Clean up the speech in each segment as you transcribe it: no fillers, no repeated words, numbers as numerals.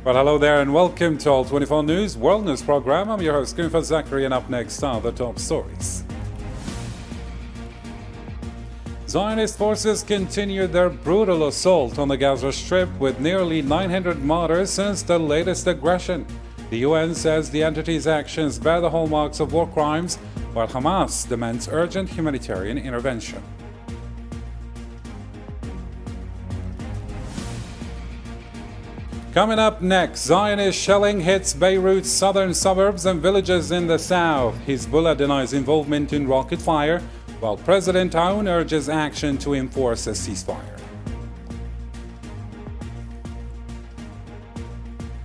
Well, hello there and welcome to All 24 News World News Program. I'm your host, Kunfa Zachary, and up next are the top stories. Zionist forces continue their brutal assault on the Gaza Strip with nearly 900 martyrs since the latest aggression. The UN says the entity's actions bear the hallmarks of war crimes, while Hamas demands urgent humanitarian intervention. Coming up next, Zionist shelling hits Beirut's southern suburbs and villages in the south. Hezbollah denies involvement in rocket fire, while President Aoun urges action to enforce a ceasefire.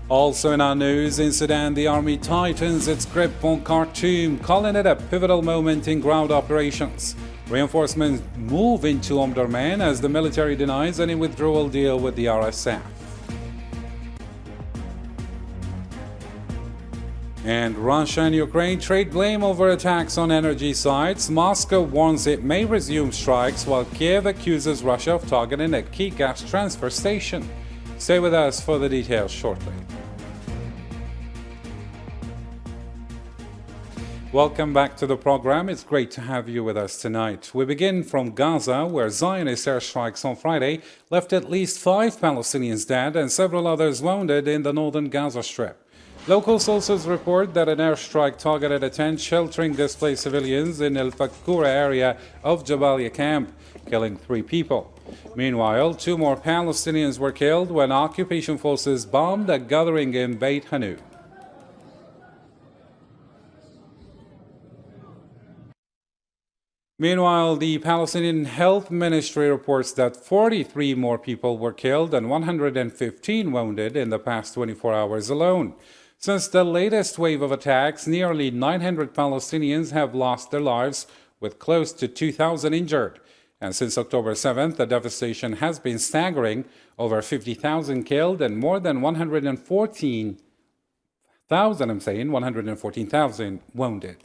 Also in our news, in Sudan, the army tightens its grip on Khartoum, calling it a pivotal moment in ground operations. Reinforcements move into Omdurman as the military denies any withdrawal deal with the RSF. And Russia and Ukraine trade blame over attacks on energy sites. Moscow warns it may resume strikes, while Kiev accuses Russia of targeting a key gas transfer station. Stay with us for the details shortly. Welcome back to the program. It's great to have you with us tonight. We begin from Gaza, where Zionist airstrikes on Friday left at least 5 Palestinians dead and several others wounded in the northern Gaza Strip. Local sources report that an airstrike targeted a tent sheltering displaced civilians in El Fakura area of Jabalia camp, killing 3 people. Meanwhile, 2 more Palestinians were killed when occupation forces bombed a gathering in Beit Hanu. Meanwhile, the Palestinian Health Ministry reports that 43 more people were killed and 115 wounded in the past 24 hours alone. Since the latest wave of attacks, nearly 900 Palestinians have lost their lives, with close to 2,000 injured. And since October 7th, the devastation has been staggering: over 50,000 killed and more than 114,000 wounded.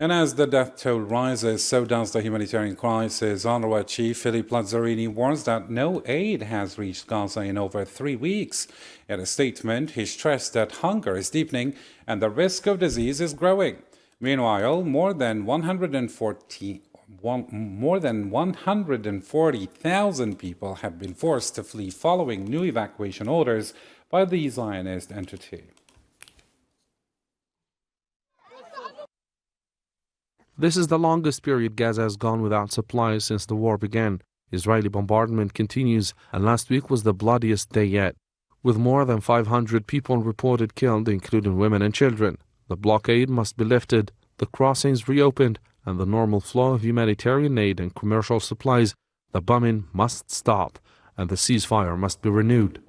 And as the death toll rises, so does the humanitarian crisis. UNRWA Chief Philippe Lazzarini warns that no aid has reached Gaza in over 3 weeks. In a statement, he stressed that hunger is deepening and the risk of disease is growing. Meanwhile, more than 140,000 people have been forced to flee following new evacuation orders by the Zionist entity. This is the longest period Gaza has gone without supplies since the war began. Israeli bombardment continues, and last week was the bloodiest day yet, with more than 500 people reported killed, including women and children. The blockade must be lifted, the crossings reopened, and the normal flow of humanitarian aid and commercial supplies. The bombing must stop, and the ceasefire must be renewed.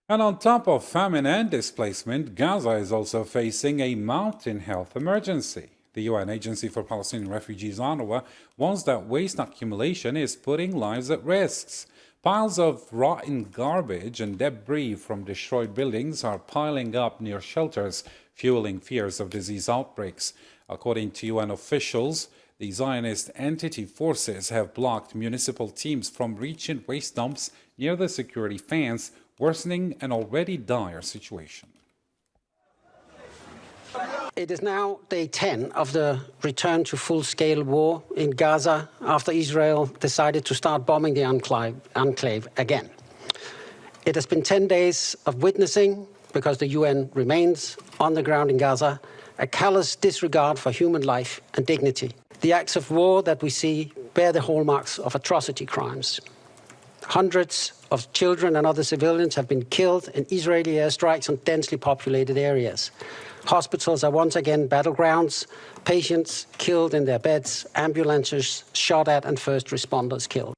And on top of famine and displacement, Gaza is also facing a mounting health emergency. The UN Agency for Palestinian Refugees, UNRWA, warns that waste accumulation is putting lives at risk. Piles of rotten garbage and debris from destroyed buildings are piling up near shelters, fueling fears of disease outbreaks. According to UN officials, the Zionist entity forces have blocked municipal teams from reaching waste dumps near the security fence, worsening an already dire situation. It is now day 10 of the return to full-scale war in Gaza after Israel decided to start bombing the enclave again. It has been 10 days of witnessing, because the UN remains on the ground in Gaza, a callous disregard for human life and dignity. The acts of war that we see bear the hallmarks of atrocity crimes. Hundreds of children and other civilians have been killed in Israeli airstrikes on densely populated areas. Hospitals are once again battlegrounds, patients killed in their beds, ambulances shot at, and first responders killed.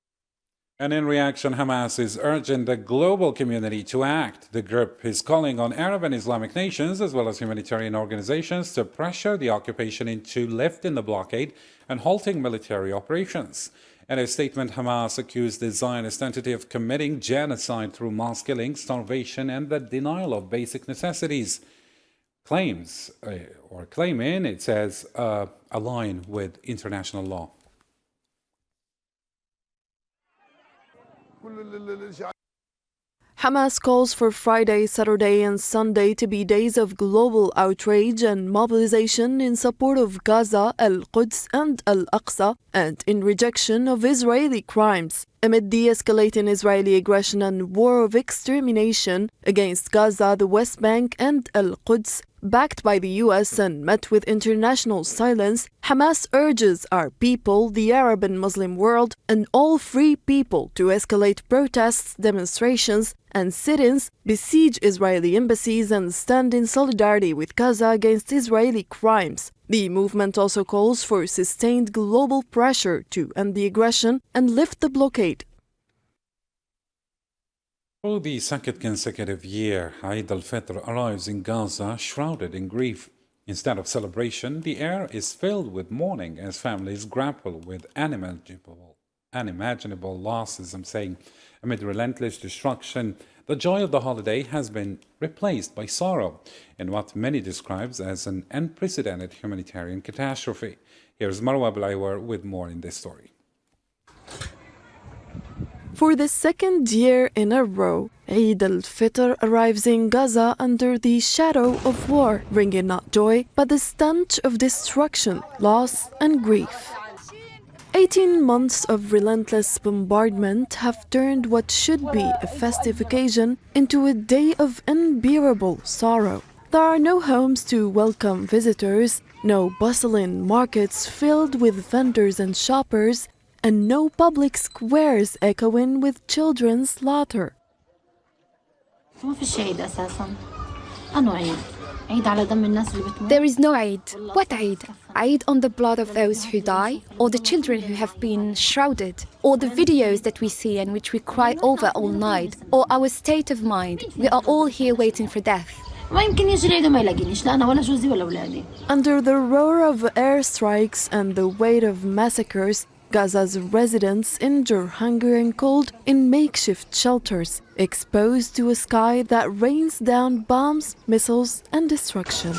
And in reaction, Hamas is urging the global community to act. The group is calling on Arab and Islamic nations, as well as humanitarian organizations, to pressure the occupation into lifting the blockade and halting military operations. In a statement, Hamas accused the Zionist entity of committing genocide through mass killing, starvation, and the denial of basic necessities. Claiming, it says, align with international law. Hamas calls for Friday, Saturday, and Sunday to be days of global outrage and mobilization in support of Gaza, Al-Quds, and Al-Aqsa, and in rejection of Israeli crimes. Amid the escalating Israeli aggression and war of extermination against Gaza, the West Bank, and Al-Quds, backed by the US and met with international silence, Hamas urges our people, the Arab and Muslim world, and all free people to escalate protests, demonstrations, and sit-ins, besiege Israeli embassies, and stand in solidarity with Gaza against Israeli crimes. The movement also calls for sustained global pressure to end the aggression and lift the blockade. For the second consecutive year, Eid al-Fitr arrives in Gaza shrouded in grief. Instead of celebration, the air is filled with mourning as families grapple with unimaginable losses. Amid relentless destruction, the joy of the holiday has been replaced by sorrow in what many describe as an unprecedented humanitarian catastrophe. Here's Marwa Blaiwer with more in this story. For the second year in a row, Eid al-Fitr arrives in Gaza under the shadow of war, bringing not joy, but the stench of destruction, loss, and grief. 18 months of relentless bombardment have turned what should be a festive occasion into a day of unbearable sorrow. There are no homes to welcome visitors, no bustling markets filled with vendors and shoppers, and no public squares echoing with children's laughter. There is no Eid. What Eid? Eid on the blood of those who die, or the children who have been shrouded, or the videos that we see and which we cry over all night, or our state of mind. We are all here waiting for death. Under the roar of airstrikes and the weight of massacres, Gaza's residents endure hunger and cold in makeshift shelters, exposed to a sky that rains down bombs, missiles, and destruction.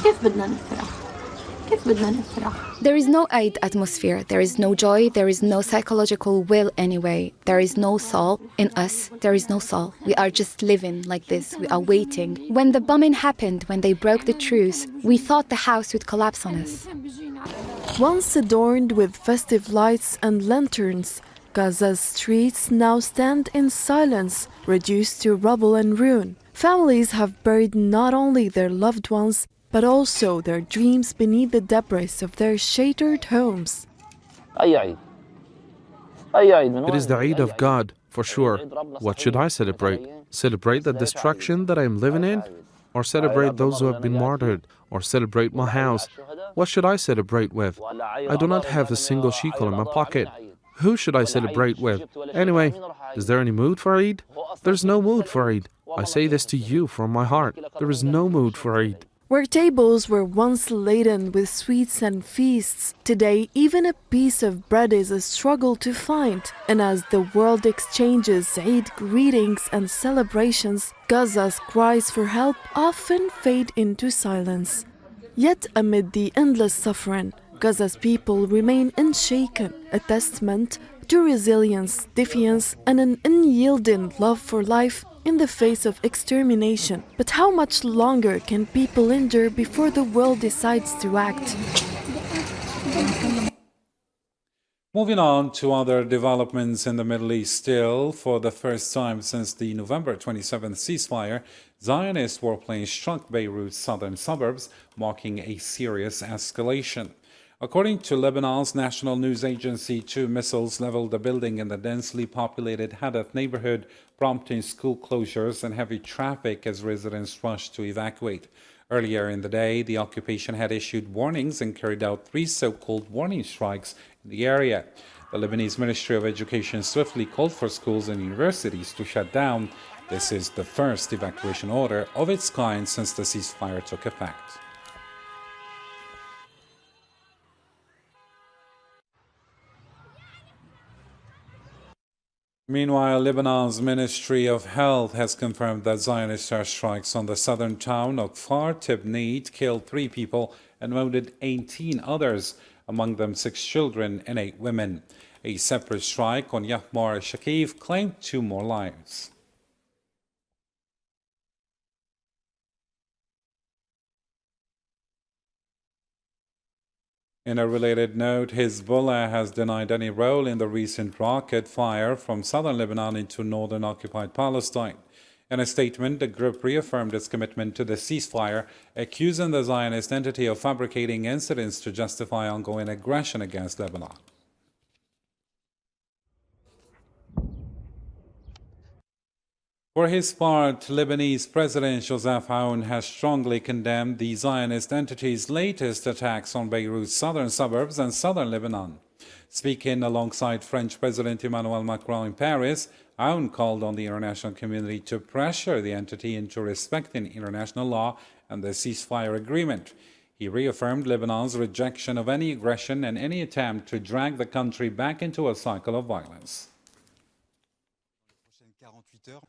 There is no Eid atmosphere, there is no joy, there is no psychological will anyway. There is no soul in us, there is no soul. We are just living like this, we are waiting. When the bombing happened, when they broke the truce, we thought the house would collapse on us. Once adorned with festive lights and lanterns, Gaza's streets now stand in silence, reduced to rubble and ruin. Families have buried not only their loved ones, but also their dreams beneath the debris of their shattered homes. It is the Eid of God, for sure. What should I celebrate? Celebrate the destruction that I am living in? Or celebrate those who have been martyred? Or celebrate my house? What should I celebrate with? I do not have a single shekel in my pocket. Who should I celebrate with? Anyway, is there any mood for Eid? There's no mood for Eid. I say this to you from my heart. There is no mood for Eid. Where tables were once laden with sweets and feasts, today even a piece of bread is a struggle to find. And as the world exchanges Eid greetings and celebrations, Gaza's cries for help often fade into silence. Yet amid the endless suffering, Gaza's people remain unshaken, a testament to resilience, defiance, and an unyielding love for life in the face of extermination. But how much longer can people endure before the world decides to act? Moving on to other developments in the Middle East still, for the first time since the November 27th ceasefire, Zionist warplanes struck Beirut's southern suburbs, marking a serious escalation. According to Lebanon's national news agency, 2 missiles leveled a building in the densely populated Hadith neighborhood, prompting school closures and heavy traffic as residents rushed to evacuate. Earlier in the day, the occupation had issued warnings and carried out 3 so-called warning strikes in the area. The Lebanese Ministry of Education swiftly called for schools and universities to shut down. This is the first evacuation order of its kind since the ceasefire took effect. Meanwhile, Lebanon's Ministry of Health has confirmed that Zionist airstrikes on the southern town of Kfar Tibnit killed 3 people and wounded 18 others, among them 6 children and 8 women. A separate strike on Yahmar Shakif claimed 2 more lives. In a related note, Hezbollah has denied any role in the recent rocket fire from southern Lebanon into northern occupied Palestine. In a statement, the group reaffirmed its commitment to the ceasefire, accusing the Zionist entity of fabricating incidents to justify ongoing aggression against Lebanon. For his part, Lebanese President Joseph Aoun has strongly condemned the Zionist entity's latest attacks on Beirut's southern suburbs and southern Lebanon. Speaking alongside French President Emmanuel Macron in Paris, Aoun called on the international community to pressure the entity into respecting international law and the ceasefire agreement. He reaffirmed Lebanon's rejection of any aggression and any attempt to drag the country back into a cycle of violence.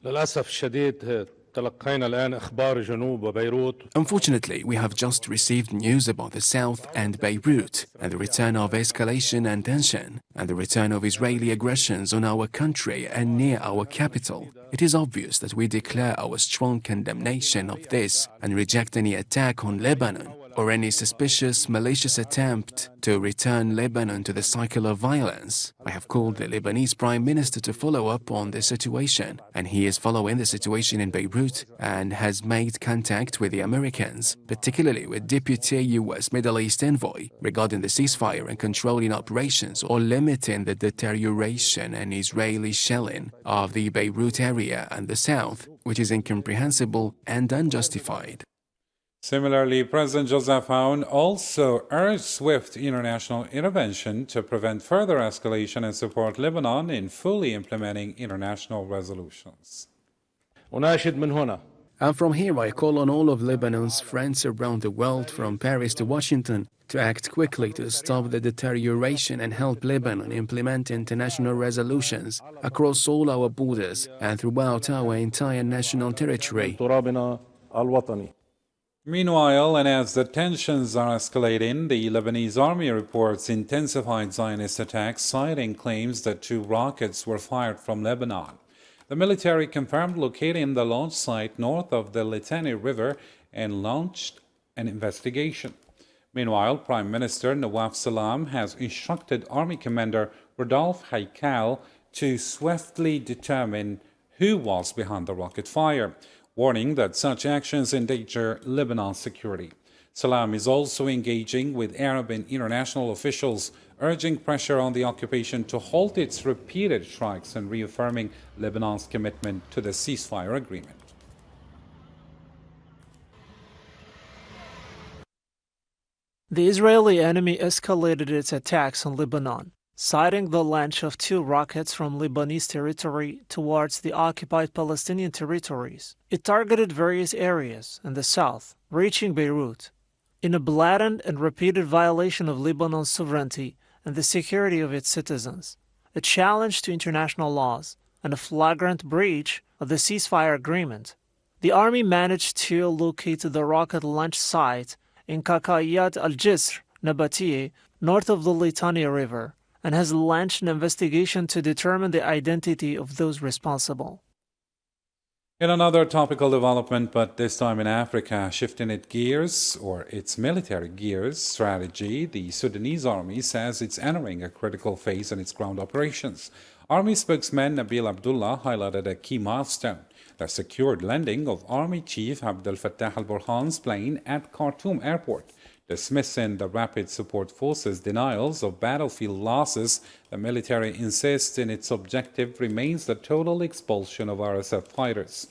للأسف الشديد تلقينا الآن أخبار جنوب وبيروت. Unfortunately, we have just received news about the south and Beirut, and the return of escalation and tension, and the return of Israeli aggressions on our country and near our capital. It is obvious that we declare our strong condemnation of this and reject any attack on Lebanon or any suspicious, malicious attempt to return Lebanon to the cycle of violence. I have called the Lebanese Prime Minister to follow up on the situation, and he is following the situation in Beirut and has made contact with the Americans, particularly with Deputy U.S. Middle East Envoy, regarding the ceasefire and controlling operations or limiting the deterioration and Israeli shelling of the Beirut area and the south, which is incomprehensible and unjustified. Similarly, President Joseph Aoun also urged swift international intervention to prevent further escalation and support Lebanon in fully implementing international resolutions. أناشد من هنا. And from here I call on all of Lebanon's friends around the world, from Paris to Washington, to act quickly to stop the deterioration and help Lebanon implement international resolutions across all our borders and throughout our entire national territory. ترابنا الوطني. Meanwhile, and as the tensions are escalating, the Lebanese army reports intensified Zionist attacks, citing claims that 2 rockets were fired from Lebanon. The military confirmed locating the launch site north of the Litani River and launched an investigation. Meanwhile, Prime Minister Nawaf Salam has instructed Army Commander Rodolphe Haikal to swiftly determine who was behind the rocket fire, warning that such actions endanger Lebanon's security. Salam is also engaging with Arab and international officials, urging pressure on the occupation to halt its repeated strikes and reaffirming Lebanon's commitment to the ceasefire agreement. The Israeli enemy escalated its attacks on Lebanon, citing the launch of 2 rockets from Lebanese territory towards the occupied Palestinian territories. It targeted various areas in the south, reaching Beirut, in a blatant and repeated violation of Lebanon's sovereignty and the security of its citizens, a challenge to international laws, and a flagrant breach of the ceasefire agreement. The army managed to locate the rocket launch site in Kakayat al-Jisr, Nabatieh, north of the Litani River, and has launched an investigation to determine the identity of those responsible. In another topical development, but this time in Africa, shifting its military gears strategy, the Sudanese army says it's entering a critical phase in its ground operations. Army spokesman Nabil Abdullah highlighted a key milestone, the secured landing of Army Chief Abdel Fattah al-Burhan's plane at Khartoum Airport. Dismissing the Rapid Support Forces' denials of battlefield losses, the military insists its objective remains the total expulsion of RSF fighters.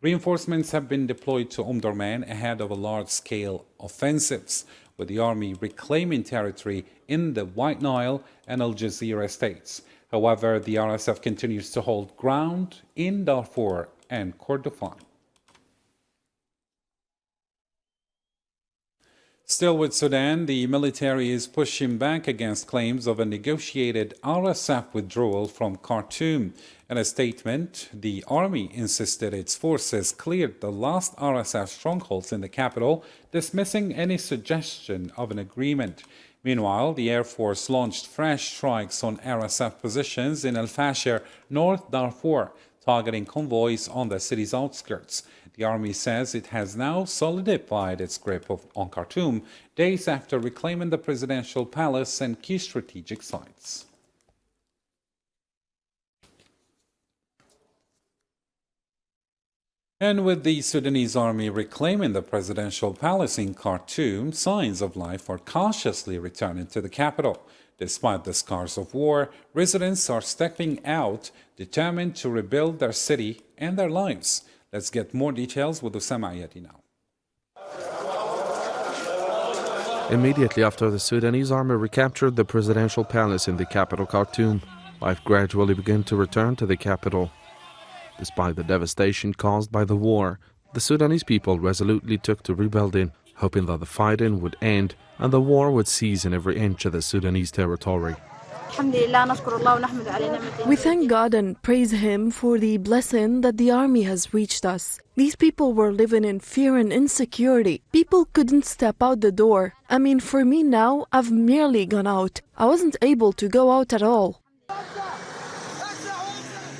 Reinforcements have been deployed to Omdurman ahead of a large-scale offensives, with the army reclaiming territory in the White Nile and Al Jazeera states. However, the RSF continues to hold ground in Darfur and Kordofan. Still with Sudan, the military is pushing back against claims of a negotiated RSF withdrawal from Khartoum. In a statement, the army insisted its forces cleared the last RSF strongholds in the capital, dismissing any suggestion of an agreement. Meanwhile, the Air Force launched fresh strikes on RSF positions in Al-Fashir, North Darfur, targeting convoys on the city's outskirts. The army says it has now solidified its grip on Khartoum, days after reclaiming the presidential palace and key strategic sites. And with the Sudanese army reclaiming the presidential palace in Khartoum, signs of life are cautiously returning to the capital. Despite the scars of war, residents are stepping out, determined to rebuild their city and their lives. Let's get more details with Usama Ayati now. Immediately after the Sudanese army recaptured the presidential palace in the capital Khartoum, life gradually began to return to the capital. Despite the devastation caused by the war, the Sudanese people resolutely took to rebuilding, hoping that the fighting would end and the war would cease in every inch of the Sudanese territory. We thank God and praise Him for the blessing that the army has reached us. These people were living in fear and insecurity. People couldn't step out the door. I mean, for me now, I've merely gone out. I wasn't able to go out at all.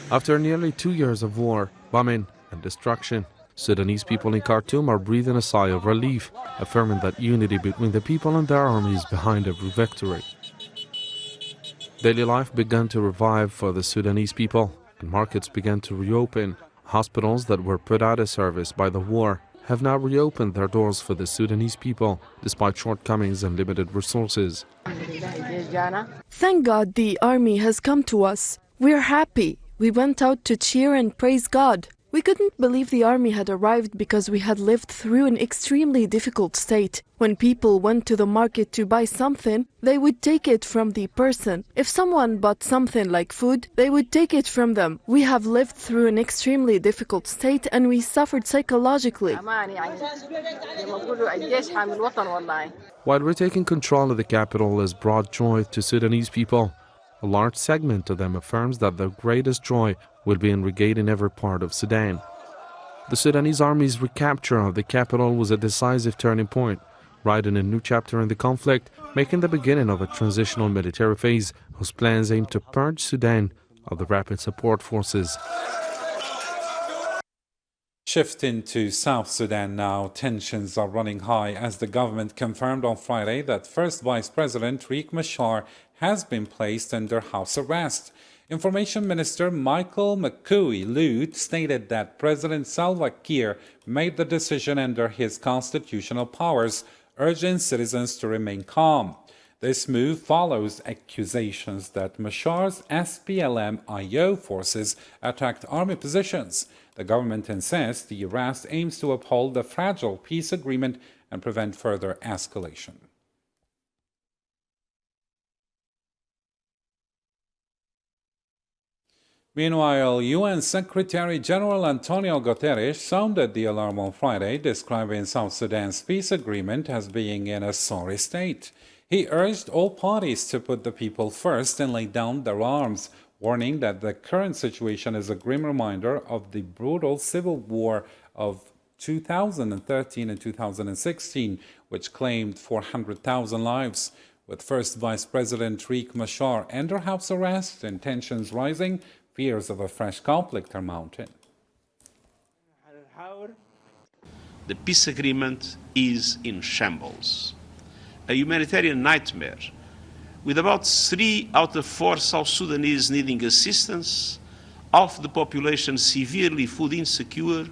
After nearly 2 years of war, bombing and destruction, Sudanese people in Khartoum are breathing a sigh of relief, affirming that unity between the people and their army is behind every victory. Daily life began to revive for the Sudanese people, and markets began to reopen. Hospitals that were put out of service by the war have now reopened their doors for the Sudanese people, despite shortcomings and limited resources. Thank God the army has come to us. We're happy. We went out to cheer and praise God. We couldn't believe the army had arrived because we had lived through an extremely difficult state. When people went to the market to buy something, they would take it from the person. If someone bought something like food, they would take it from them. We have lived through an extremely difficult state and we suffered psychologically. While retaking control of the capital has brought joy to Sudanese people, a large segment of them affirms that their greatest joy will be in regaining every part of Sudan. The Sudanese army's recapture of the capital was a decisive turning point, writing a new chapter in the conflict, making the beginning of a transitional military phase whose plans aim to purge Sudan of the rapid support forces. Shifting to South Sudan now, tensions are running high as the government confirmed on Friday that First Vice President Riek Machar has been placed under house arrest. Information Minister Michael McCooey-Lute stated that President Salva Kiir made the decision under his constitutional powers, urging citizens to remain calm. This move follows accusations that Machar's SPLM-IO forces attacked army positions. The government insists the arrest aims to uphold the fragile peace agreement and prevent further escalation. Meanwhile, UN Secretary-General Antonio Guterres sounded the alarm on Friday, describing South Sudan's peace agreement as being in a sorry state. He urged all parties to put the people first and lay down their arms, warning that the current situation is a grim reminder of the brutal civil war of 2013 and 2016, which claimed 400,000 lives. With First Vice President Riek Machar under house arrest and tensions rising, fears of a fresh conflict are mounting. The peace agreement is in shambles, a humanitarian nightmare, with about 3 out of 4 South Sudanese needing assistance, half the population severely food insecure,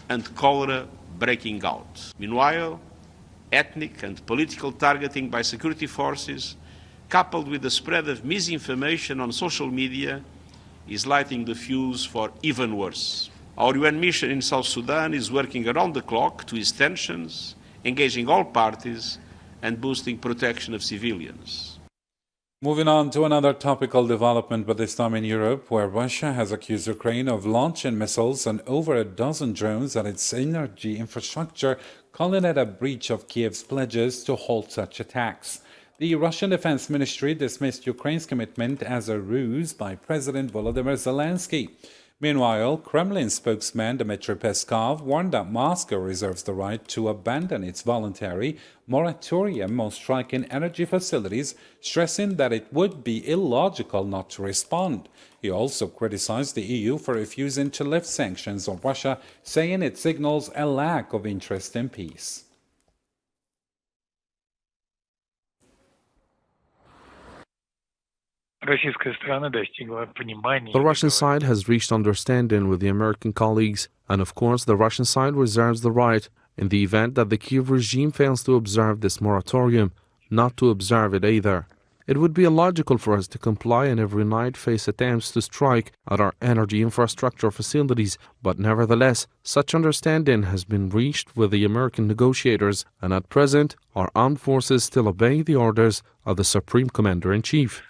and cholera breaking out. Meanwhile, ethnic and political targeting by security forces, coupled with the spread of misinformation on social media, is lighting the fuse for even worse. Our UN mission in South Sudan is working around the clock to ease tensions, engaging all parties, and boosting protection of civilians. Moving on to another topical development, but this time in Europe, where Russia has accused Ukraine of launching missiles and over a dozen drones at its energy infrastructure, calling it a breach of Kiev's pledges to halt such attacks. The Russian Defense Ministry dismissed Ukraine's commitment as a ruse by President Volodymyr Zelensky. Meanwhile, Kremlin spokesman Dmitry Peskov warned that Moscow reserves the right to abandon its voluntary moratorium on striking energy facilities, stressing that it would be illogical not to respond. He also criticized the EU for refusing to lift sanctions on Russia, saying it signals a lack of interest in peace. The Russian side has reached understanding with the American colleagues, and of course the Russian side reserves the right, in the event that the Kyiv regime fails to observe this moratorium, not to observe it either. It would be illogical for us to comply and every night face attempts to strike at our energy infrastructure facilities, but nevertheless, such understanding has been reached with the American negotiators, and at present, our armed forces still obey the orders of the Supreme Commander-in-Chief.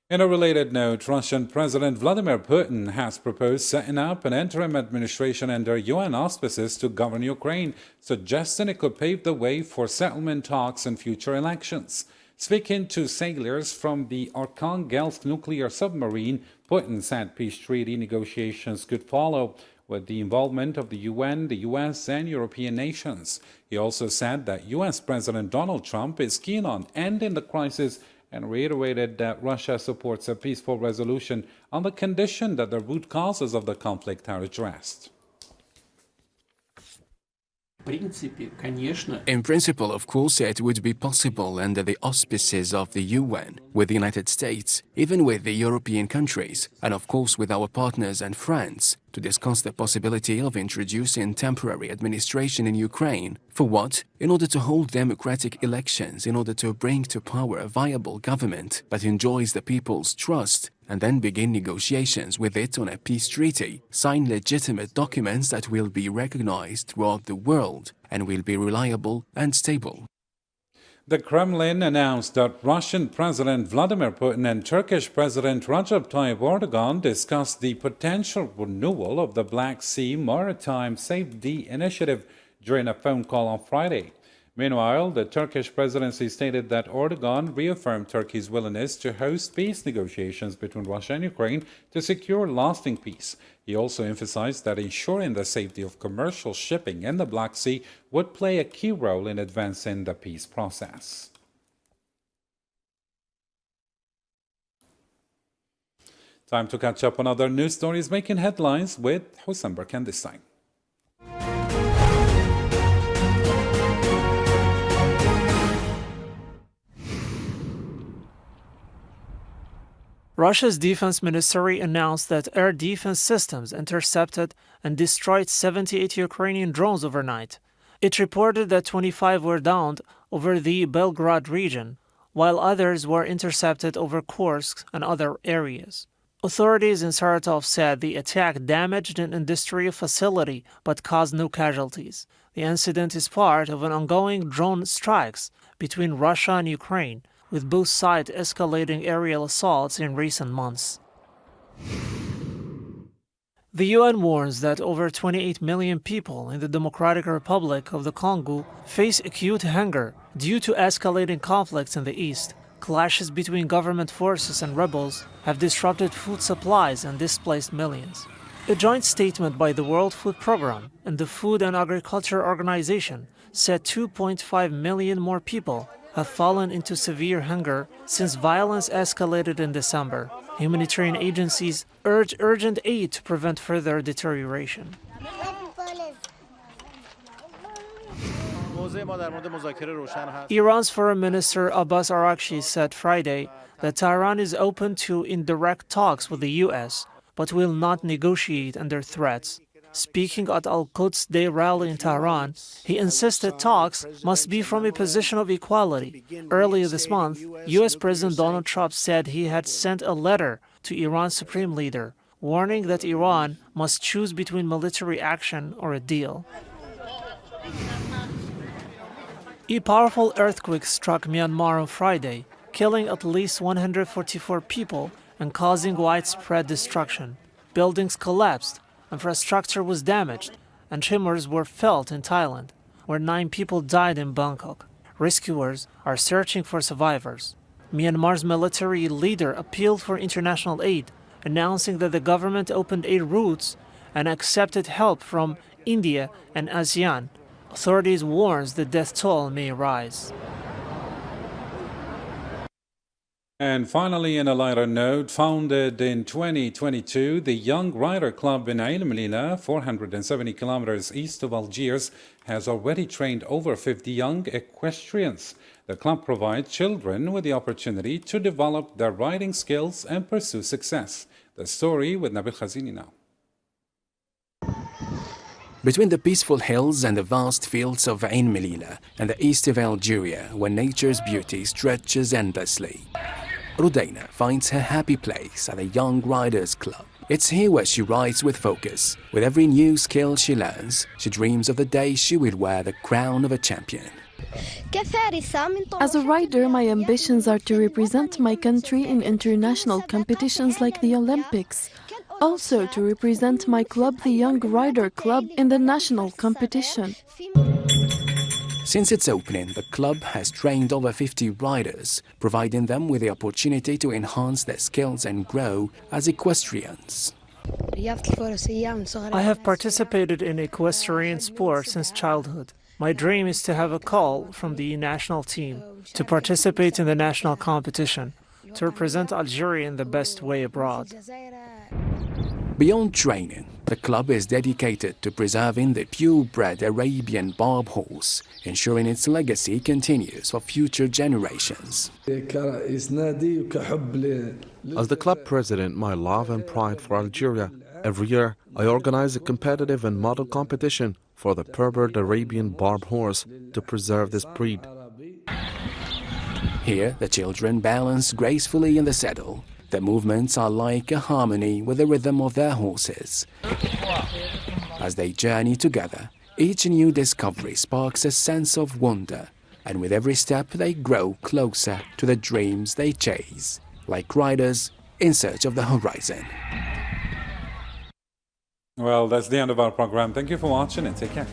In a related note, Russian President Vladimir Putin has proposed setting up an interim administration under UN auspices to govern Ukraine, suggesting it could pave the way for settlement talks and future elections. Speaking to sailors from the Arkhangelsk nuclear submarine, Putin said peace treaty negotiations could follow, with the involvement of the UN, the US, and European nations. He also said that US President Donald Trump is keen on ending the crisis and reiterated that Russia supports a peaceful resolution on the condition that the root causes of the conflict are addressed. In principle, of course, it would be possible under the auspices of the UN, with the United States, even with the European countries, and of course with our partners and friends, to discuss the possibility of introducing temporary administration in Ukraine. For what? In order to hold democratic elections, in order to bring to power a viable government that enjoys the people's trust, and then begin negotiations with it on a peace treaty, sign legitimate documents that will be recognized throughout the world and will be reliable and stable. The Kremlin announced that Russian President Vladimir Putin and Turkish President Recep Tayyip Erdogan discussed the potential renewal of the Black Sea Maritime Safety Initiative during a phone call on Friday. Meanwhile, the Turkish presidency stated that Erdogan reaffirmed Turkey's willingness to host peace negotiations between Russia and Ukraine to secure lasting peace. He also emphasized that ensuring the safety of commercial shipping in the Black Sea would play a key role in advancing the peace process. Time to catch up on other news stories making headlines with Houssam Berkan this time. Russia's defense ministry announced that air defense systems intercepted and destroyed 78 Ukrainian drones overnight. It reported that 25 were downed over the Belgrade region, while others were intercepted over Kursk and other areas. Authorities in Saratov said the attack damaged an industrial facility but caused no casualties. The incident is part of an ongoing drone strikes between Russia and Ukraine, with both sides escalating aerial assaults in recent months. The UN warns that over 28 million people in the Democratic Republic of the Congo face acute hunger due to escalating conflicts in the east. Clashes between government forces and rebels have disrupted food supplies and displaced millions. A joint statement by the World Food Programme and the Food and Agriculture Organization said 2.5 million more people have fallen into severe hunger since violence escalated in December. Humanitarian agencies urge urgent aid to prevent further deterioration. Iran's Foreign Minister Abbas Araghchi said Friday that Tehran is open to indirect talks with the U.S., but will not negotiate under threats. Speaking at Al-Quds Day rally in Tehran, he insisted talks must be from a position of equality. Earlier this month, U.S. President Donald Trump said he had sent a letter to Iran's supreme leader, warning that Iran must choose between military action or a deal. A powerful earthquake struck Myanmar on Friday, killing at least 144 people and causing widespread destruction. Buildings collapsed, infrastructure was damaged, and tremors were felt in Thailand, where 9 people died in Bangkok. Rescuers are searching for survivors. Myanmar's military leader appealed for international aid, announcing that the government opened 8 routes and accepted help from India and ASEAN. Authorities warns the death toll may rise. And finally, in a lighter note, founded in 2022, the Young Rider Club in Ain Melilla, 470 kilometers east of Algiers, has already trained over 50 young equestrians. The club provides children with the opportunity to develop their riding skills and pursue success. The story with Nabil Khazini now. Between the peaceful hills and the vast fields of Ain Melilla and the east of Algeria, where nature's beauty stretches endlessly, Rudaina finds her happy place at the Young Riders Club. It's here where she rides with focus. With every new skill she learns, she dreams of the day she will wear the crown of a champion. As a rider, my ambitions are to represent my country in international competitions like the Olympics. Also to represent my club, the Young Rider Club, in the national competition. Since its opening, the club has trained over 50 riders, providing them with the opportunity to enhance their skills and grow as equestrians. I have participated in equestrian sport since childhood. My dream is to have a call from the national team, to participate in the national competition, to represent Algeria in the best way abroad. Beyond training, the club is dedicated to preserving the purebred Arabian barb horse, ensuring its legacy continues for future generations. As the club president, my love and pride for Algeria, every year I organize a competitive and model competition for the purebred Arabian barb horse to preserve this breed. Here, the children balance gracefully in the saddle. Their movements are like a harmony with the rhythm of their horses. As they journey together, each new discovery sparks a sense of wonder, and with every step they grow closer to the dreams they chase, like riders in search of the horizon. Well, that's the end of our program. Thank you for watching and take care.